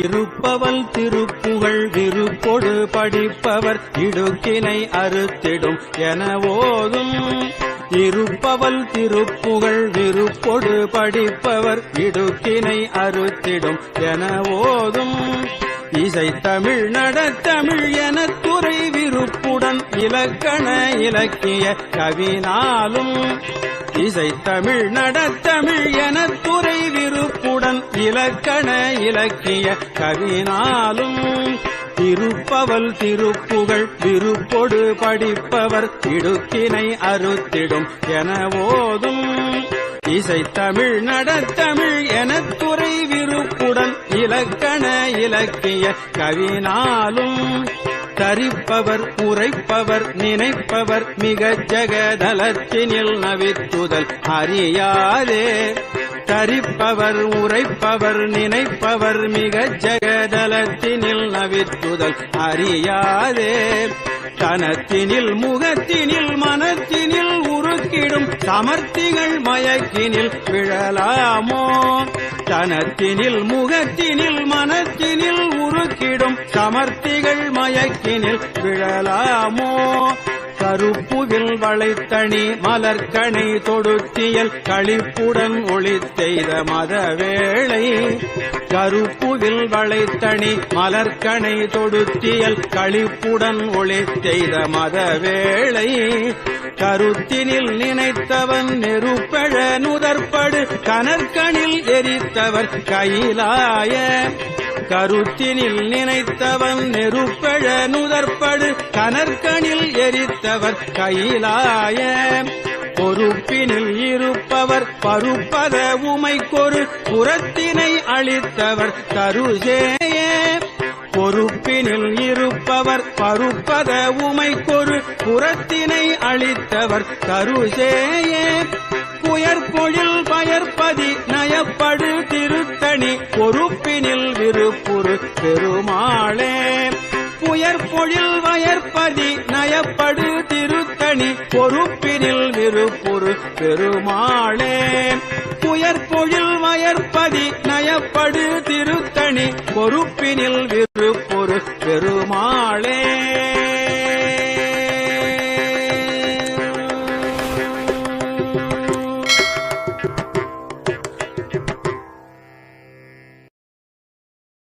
இருப்பவல் திருப்புகழ் விருப்பொடு படிப்பவர் இடுக்கினை அறுத்திடும் என ஓதும். இருப்பவல் திருப்புகழ் விருப்பொடு படிப்பவர் இடுக்கினை அறுத்திடும் என ஓதும். இசைத்தமிழ் நடத்தமிழ் எனத் துறை விருப்புடன் இலக்கண இலக்கிய கவினாலும். இசைத்தமிழ் நடத்தமிழ் எனத் துறை விருப்புடன் இலக்கண இலக்கிய கவினாலும். இருப்பவல் திருப்புகழ் விருப்பொடு படிப்பவர் இடுக்கினை அறுத்திடும் என ஓதும். இசைத்தமிழ் நடத்தமிழ் எனத் துறை விருப்புடன் இலக்கண இலக்கிய கவினாலும். தரிப்பவர் உரைப்பவர் நினைப்பவர் மிகச் ஜகதலத்தினில் நவித்துதல் அறியாதே. தரிப்பவர் உரைப்பவர் நினைப்பவர் மிகச் ஜகதலத்தினில் நவித்துதல் அறியாதே. தனத்தினில் முகத்தினில் மனத்தினில் உருக்கிடும் சமர்த்திகள் மயக்கினில் விழலாமோ. தனத்தினில் முகத்தினில் மனத்தினில் உருக்கிடும் சமர்த்திகள் மயக்கினில் விழலாமோ. கருப்புவில் வளைத்தணி மலர்கணை தொடுத்தியல் களிப்புடன் ஒளித்தெய்த மதவேளை. கருப்புவில் வளைத்தணி மலர்கணை தொடுத்தியல் களிப்புடன் ஒளித்தெய்த மதவேளை. கருத்தினில் நினைத்தவன் நெருப்பெழ நுதற்படு கனற்கணில் எரித்தவர் கையிலாய. கருத்தினில் நினைத்தவன் நெருப்பெழ நுதற்படு கனற்கணில் எரித்தவர் கையிலாய. பொறுப்பினில் இருப்பவர் பருப்பத உமைக்கொரு புறத்தினை அளித்தவர் தருசேயே. பொறுப்பினில் இருப்பவர் பருப்பத உமைக்கொரு புறத்தினை அளித்தவர் தருசேயே. புயற்பொழில் பயற்பதி நயப்படு திருத்தணி பொறுப்பினில் விருப்புறு பெருமாளே. புயற்பொழில் வயற்பதி நயப்படு திருத்தணி பொறுப்பினில் விருப்புறு பெருமாளே. புயற்பொழில் வயற்பதி நயப்படு திருத்தணி பொறுப்பினில் விருப்புறு பெருமாளே.